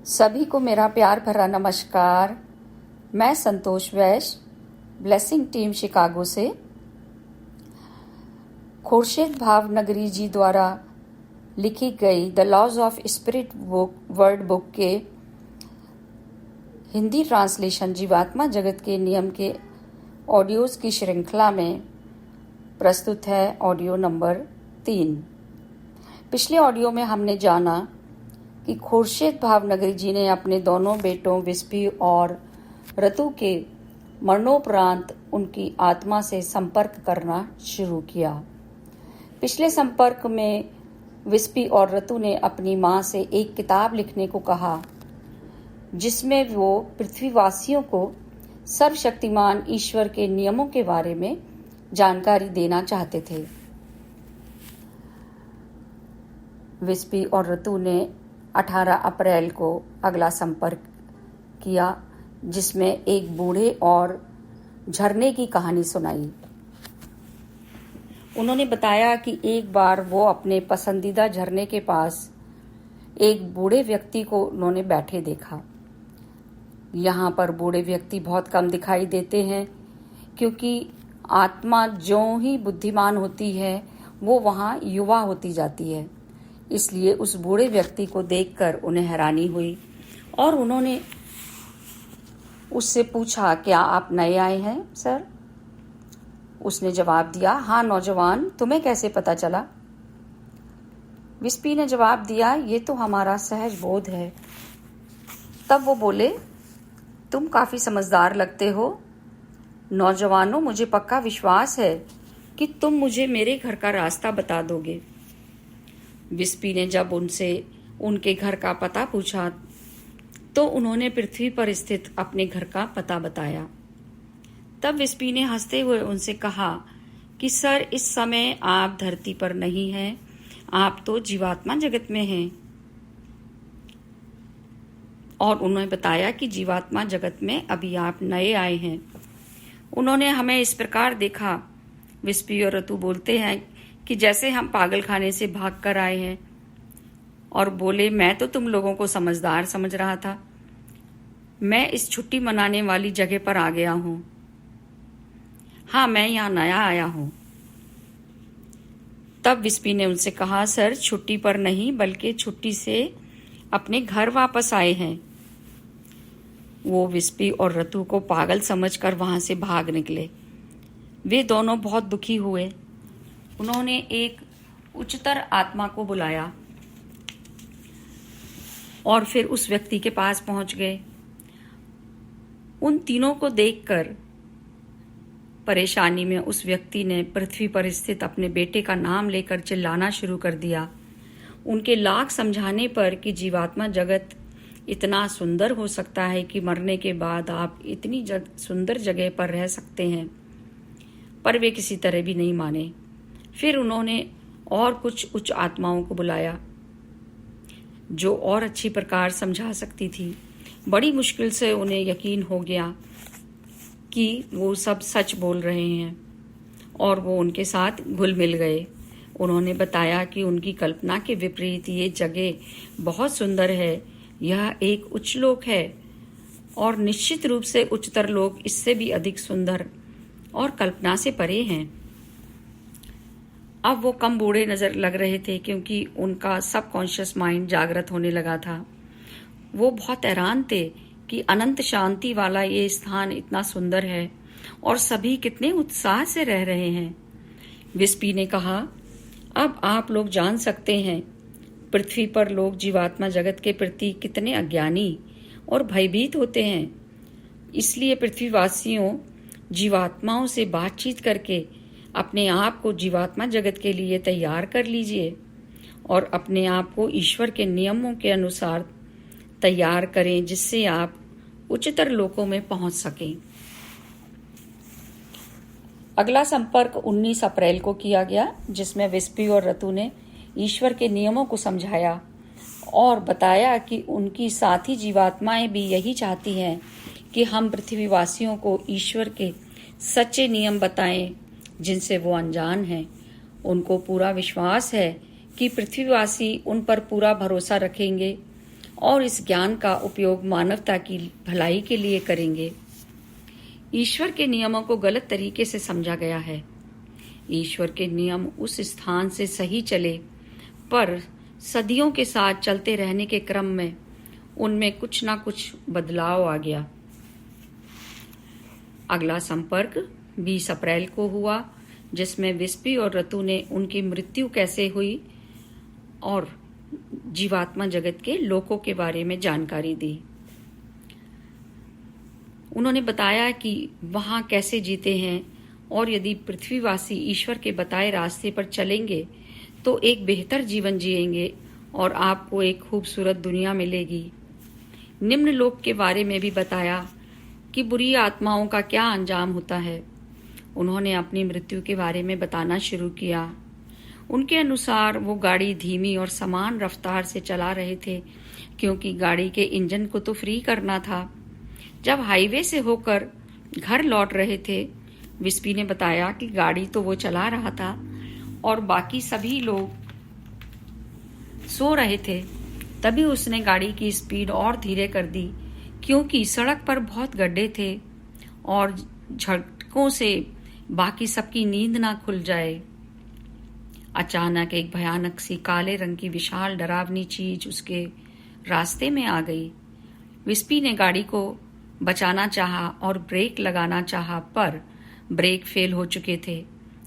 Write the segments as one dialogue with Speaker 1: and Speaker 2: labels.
Speaker 1: सभी को मेरा प्यार भरा नमस्कार। मैं संतोष वैश्य, ब्लेसिंग टीम शिकागो से। खुर्शीद भावनगरी जी द्वारा लिखी गई the laws of spirit book word book के हिंदी ट्रांसलेशन जीवात्मा जगत के नियम के ऑडियोज की श्रृंखला में प्रस्तुत है ऑडियो नंबर 3। पिछले ऑडियो में हमने जाना कि खुर्शीद भावनगरी जी ने अपने दोनों बेटों विस्पी और रतु के मरणोपरांत उनकी आत्मा से संपर्क करना शुरू किया। पिछले संपर्क में विस्पी और रतु ने अपनी मां से एक किताब लिखने को कहा जिसमें वो पृथ्वीवासियों को सर्वशक्तिमान ईश्वर के नियमों के बारे में जानकारी देना चाहते थे। विस्पी और रतु ने 18 अप्रैल को अगला संपर्क किया जिसमें एक बूढ़े और झरने की कहानी सुनाई। उन्होंने बताया कि एक बार वो अपने पसंदीदा झरने के पास एक बूढ़े व्यक्ति को उन्होंने बैठे देखा। यहाँ पर बूढ़े व्यक्ति बहुत कम दिखाई देते हैं क्योंकि आत्मा जो ही बुद्धिमान होती है वो वहाँ युवा होती जाती है। इसलिए उस बूढ़े व्यक्ति को देखकर उन्हें हैरानी हुई और उन्होंने उससे पूछा, क्या आप नए आए हैं सर? उसने जवाब दिया, हाँ नौजवान, तुम्हें कैसे पता चला? विस्पी ने जवाब दिया, ये तो हमारा सहज बोध है। तब वो बोले, तुम काफी समझदार लगते हो। नौजवानों, मुझे पक्का विश्वास है कि तुम मुझे मेरे घर का रास्ता बता दोगे। विस्पी ने जब उनसे उनके घर का पता पूछा तो उन्होंने पृथ्वी पर स्थित अपने घर का पता बताया। तब विस्पी ने हंसते हुए उनसे कहा कि सर, इस समय आप धरती पर नहीं हैं, आप तो जीवात्मा जगत में हैं। और उन्होंने बताया कि जीवात्मा जगत में अभी आप नए आए हैं। उन्होंने हमें इस प्रकार देखा, विस्पी और रतु बोलते हैं, कि जैसे हम पागल खाने से भाग कर आए हैं। और बोले, मैं तो तुम लोगों को समझदार समझ रहा था। मैं इस छुट्टी मनाने वाली जगह पर आ गया हूं। हाँ, मैं यहाँ नया आया हूं। तब विस्पी ने उनसे कहा, सर, छुट्टी पर नहीं बल्कि छुट्टी से अपने घर वापस आए हैं। वो विस्पी और रतु को पागल समझकर वहां से भाग निकले। वे दोनों बहुत दुखी हुए। उन्होंने एक उच्चतर आत्मा को बुलाया और फिर उस व्यक्ति के पास पहुंच गए। उन तीनों को देखकर परेशानी में उस व्यक्ति ने पृथ्वी पर स्थित अपने बेटे का नाम लेकर चिल्लाना शुरू कर दिया। उनके लाख समझाने पर कि जीवात्मा जगत इतना सुंदर हो सकता है कि मरने के बाद आप इतनी सुंदर जगह पर रह सकते हैं, पर वे किसी तरह भी नहीं माने। फिर उन्होंने और कुछ उच्च आत्माओं को बुलाया जो और अच्छी प्रकार समझा सकती थी। बड़ी मुश्किल से उन्हें यकीन हो गया कि वो सब सच बोल रहे हैं और वो उनके साथ घुल मिल गए। उन्होंने बताया कि उनकी कल्पना के विपरीत ये जगह बहुत सुंदर है। यह एक उच्च लोक है और निश्चित रूप से उच्चतर लोक इससे भी अधिक सुंदर और कल्पना से परे हैं। अब वो कम बूढ़े नजर लग रहे थे क्योंकि उनका सबकॉन्शियस माइंड जागृत होने लगा था। वो बहुत हैरान थे कि अनंत शांति वाला ये स्थान इतना सुंदर है और सभी कितने उत्साह से रह रहे हैं। विस्पी ने कहा, अब आप लोग जान सकते हैं पृथ्वी पर लोग जीवात्मा जगत के प्रति कितने अज्ञानी और भयभीत होते हैं। इसलिए पृथ्वीवासियों, जीवात्माओं से बातचीत करके अपने आप को जीवात्मा जगत के लिए तैयार कर लीजिए और अपने आप को ईश्वर के नियमों के अनुसार तैयार करें जिससे आप उच्चतर लोकों में पहुंच सकें। अगला संपर्क 19 अप्रैल को किया गया जिसमें विस्पी और रतु ने ईश्वर के नियमों को समझाया और बताया कि उनकी साथी जीवात्माएं भी यही चाहती हैं कि हम पृथ्वीवासियों को ईश्वर के सच्चे नियम बताएं जिनसे वो अनजान हैं। उनको पूरा विश्वास है कि पृथ्वीवासी उन पर पूरा भरोसा रखेंगे और इस ज्ञान का उपयोग मानवता की भलाई के लिए करेंगे। ईश्वर के नियमों को गलत तरीके से समझा गया है। ईश्वर के नियम उस स्थान से सही चले, पर सदियों के साथ चलते रहने के क्रम में उनमें कुछ ना कुछ बदलाव आ गया। अगला संपर्क 20 अप्रैल को हुआ, जिसमें विस्पी और रतु ने उनकी मृत्यु कैसे हुई और जीवात्मा जगत के लोकों के बारे में जानकारी दी। उन्होंने बताया कि वहां कैसे जीते हैं और यदि पृथ्वीवासी ईश्वर के बताए रास्ते पर चलेंगे तो एक बेहतर जीवन जिएंगे और आपको एक खूबसूरत दुनिया मिलेगी। निम्न लोक के बारे में भी बताया कि बुरी आत्माओं का क्या अंजाम होता है। उन्होंने अपनी मृत्यु के बारे में बताना शुरू किया। उनके अनुसार वो गाड़ी धीमी और समान रफ्तार से चला रहे थे, क्योंकि गाड़ी के इंजन को तो फ्री करना था। जब हाईवे से होकर घर लौट रहे थे, विस्पी ने बताया कि गाड़ी तो वो चला रहा था और बाकी सभी लोग सो रहे थे। तभी उसने गाड़ी की स्पीड और धीरे कर दी, क्योंकि सड़क पर बहुत गड्ढे थे और झटकों से बाकी सबकी नींद ना खुल जाए। अचानक एक भयानक सी काले रंग की विशाल डरावनी चीज उसके रास्ते में आ गई। विस्पी ने गाड़ी को बचाना चाहा और ब्रेक लगाना चाहा, पर ब्रेक फेल हो चुके थे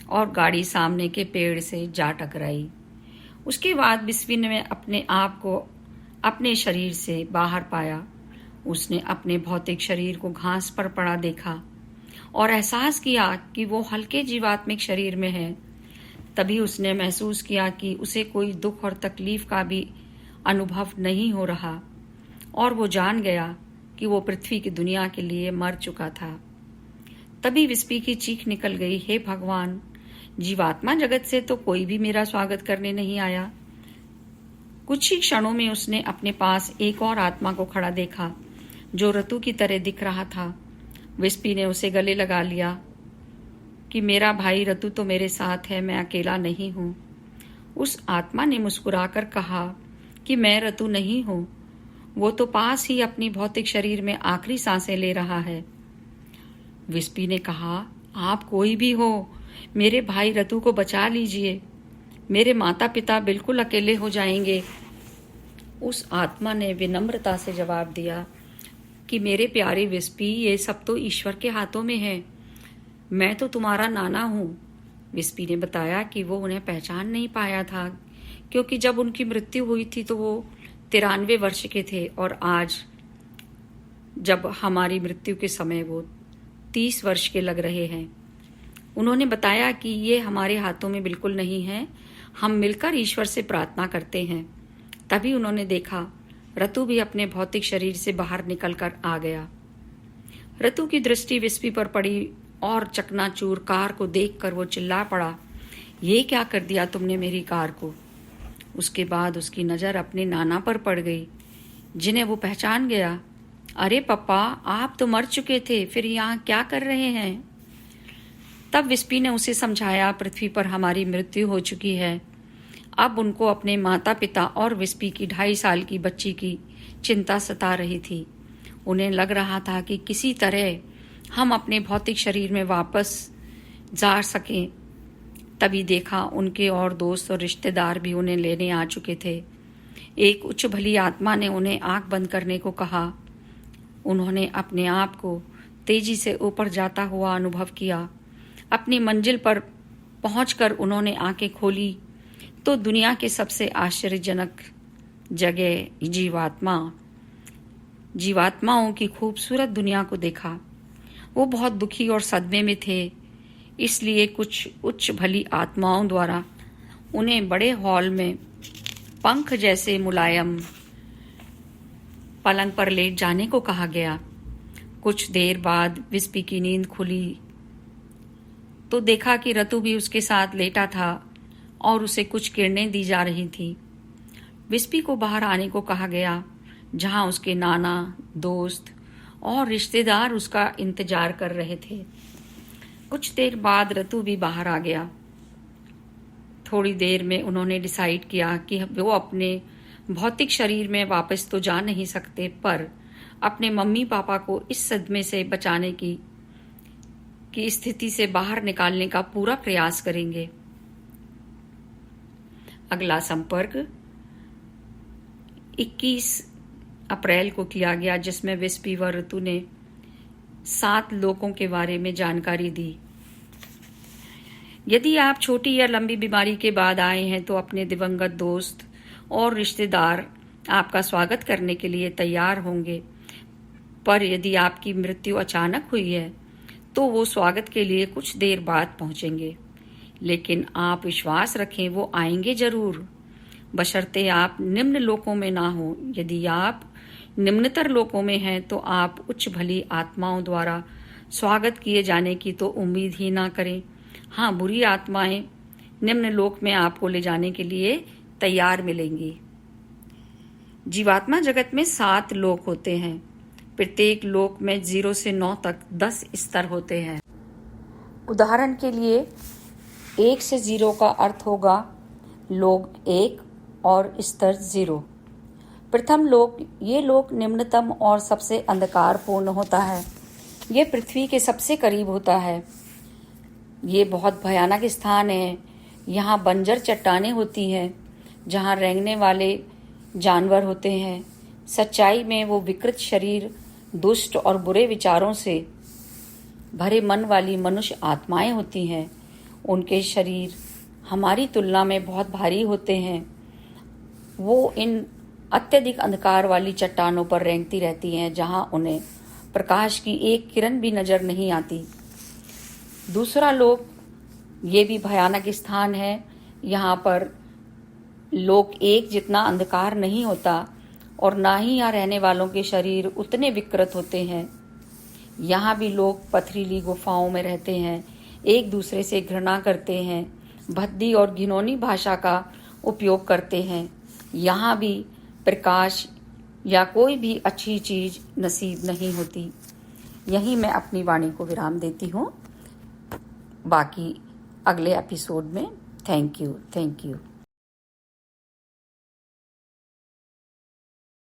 Speaker 1: और गाड़ी सामने के पेड़ से जा टकराई। उसके बाद विस्पी ने अपने आप को अपने शरीर से बाहर पाया। उसने अपने भौतिक शरीर को घास पर पड़ा देखा और एहसास किया कि वो हल्के जीवात्मिक शरीर में है। तभी उसने महसूस किया कि उसे कोई दुख और तकलीफ का भी अनुभव नहीं हो रहा और वो जान गया कि वो पृथ्वी की दुनिया के लिए मर चुका था। तभी विस्पी की चीख निकल गई, हे भगवान, जीवात्मा जगत से तो कोई भी मेरा स्वागत करने नहीं आया। कुछ ही क्षणों में उसने अपने पास एक और आत्मा को खड़ा देखा, जो रतु की तरह दिख रहा था। विस्पी ने उसे गले लगा लिया कि मेरा भाई रतु तो मेरे साथ है, मैं अकेला नहीं हूं। उस आत्मा ने मुस्कुराकर कहा कि मैं रतु नहीं हूं, वो तो पास ही अपनी भौतिक शरीर में आखिरी सांसें ले रहा है। विस्पी ने कहा, आप कोई भी हो, मेरे भाई रतु को बचा लीजिए, मेरे माता पिता बिल्कुल अकेले हो जाएंगे। उस आत्मा ने विनम्रता से जवाब दिया कि मेरे प्यारे विस्पी, ये सब तो ईश्वर के हाथों में है, मैं तो तुम्हारा नाना हूँ। विस्पी ने बताया कि वो उन्हें पहचान नहीं पाया था, क्योंकि जब उनकी मृत्यु हुई थी तो वो 93 वर्ष के थे और आज जब हमारी मृत्यु के समय वो 30 वर्ष के लग रहे हैं। उन्होंने बताया कि ये हमारे हाथों में बिल्कुल नहीं है, हम मिलकर ईश्वर से प्रार्थना करते हैं। तभी उन्होंने देखा रतु भी अपने भौतिक शरीर से बाहर निकलकर आ गया। रतु की दृष्टि विस्पी पर पड़ी और चकनाचूर कार को देखकर वो चिल्ला पड़ा, ये क्या कर दिया तुमने मेरी कार को। उसके बाद उसकी नज़र अपने नाना पर पड़ गई, जिन्हें वो पहचान गया। अरे पप्पा, आप तो मर चुके थे, फिर यहाँ क्या कर रहे हैं। तब विस्पी ने उसे समझाया, पृथ्वी पर हमारी मृत्यु हो चुकी है। अब उनको अपने माता पिता और विस्पी की 2.5 साल की बच्ची की चिंता सता रही थी। उन्हें लग रहा था कि किसी तरह हम अपने भौतिक शरीर में वापस जा सकें। तभी देखा उनके और दोस्त और रिश्तेदार भी उन्हें लेने आ चुके थे। एक उच्च भली आत्मा ने उन्हें आंख बंद करने को कहा। उन्होंने अपने आप को तेजी से ऊपर जाता हुआ अनुभव किया। अपनी मंजिल पर पहुंचकर उन्होंने आंखें खोली तो दुनिया के सबसे आश्चर्यजनक जगह जीवात्माओं की खूबसूरत दुनिया को देखा। वो बहुत दुखी और सदमे में थे, इसलिए कुछ उच्च भली आत्माओं द्वारा उन्हें बड़े हॉल में पंख जैसे मुलायम पलंग पर लेट जाने को कहा गया। कुछ देर बाद विस्पी की नींद खुली तो देखा कि रतु भी उसके साथ लेटा था और उसे कुछ किरणें दी जा रही थी। विस्पी को बाहर आने को कहा गया, जहां उसके नाना, दोस्त और रिश्तेदार उसका इंतजार कर रहे थे। कुछ देर बाद रतु भी बाहर आ गया। थोड़ी देर में उन्होंने डिसाइड किया कि वो अपने भौतिक शरीर में वापस तो जा नहीं सकते, पर अपने मम्मी पापा को इस सदमे से बचाने की स्थिति से बाहर निकालने का पूरा प्रयास करेंगे। अगला संपर्क 21 अप्रैल को किया गया, जिसमें विस्पीवा ऋतु ने 7 लोगों के बारे में जानकारी दी। यदि आप छोटी या लंबी बीमारी के बाद आए हैं तो अपने दिवंगत दोस्त और रिश्तेदार आपका स्वागत करने के लिए तैयार होंगे, पर यदि आपकी मृत्यु अचानक हुई है तो वो स्वागत के लिए कुछ देर बाद पहुंचेंगे। लेकिन आप विश्वास रखें, वो आएंगे जरूर, बशर्ते आप निम्न लोकों में ना हो। यदि आप निम्नतर लोकों में हैं तो आप उच्च भली आत्माओं द्वारा स्वागत किए जाने की तो उम्मीद ही ना करें। हाँ, बुरी आत्माएं निम्न लोक में आपको ले जाने के लिए तैयार मिलेंगी। जीवात्मा जगत में 7 लोक होते हैं। प्रत्येक लोक में 0 से 9 तक 10 स्तर होते हैं। उदाहरण के लिए 1 से 0 का अर्थ होगा लोक 1 और स्तर 0। प्रथम लोक, ये लोक निम्नतम और सबसे अंधकारपूर्ण होता है। ये पृथ्वी के सबसे करीब होता है। ये बहुत भयानक स्थान है। यहाँ बंजर चट्टानें होती हैं जहाँ रेंगने वाले जानवर होते हैं। सच्चाई में वो विकृत शरीर, दुष्ट और बुरे विचारों से भरे मन वाली मनुष्य आत्माएं होती हैं। उनके शरीर हमारी तुलना में बहुत भारी होते हैं। वो इन अत्यधिक अंधकार वाली चट्टानों पर रेंगती रहती हैं जहां उन्हें प्रकाश की एक किरण भी नजर नहीं आती। दूसरा लोक, ये भी भयानक स्थान है। यहाँ पर लोक 1 जितना अंधकार नहीं होता और ना ही यहाँ रहने वालों के शरीर उतने विकृत होते हैं। यहाँ भी लोग पथरीली गुफाओं में रहते हैं, एक दूसरे से घृणा करते हैं, भद्दी और घिनौनी भाषा का उपयोग करते हैं। यहाँ भी प्रकाश या कोई भी अच्छी चीज नसीब नहीं होती। यहीं मैं अपनी वाणी को विराम देती हूँ। बाकी अगले एपिसोड में। Thank you.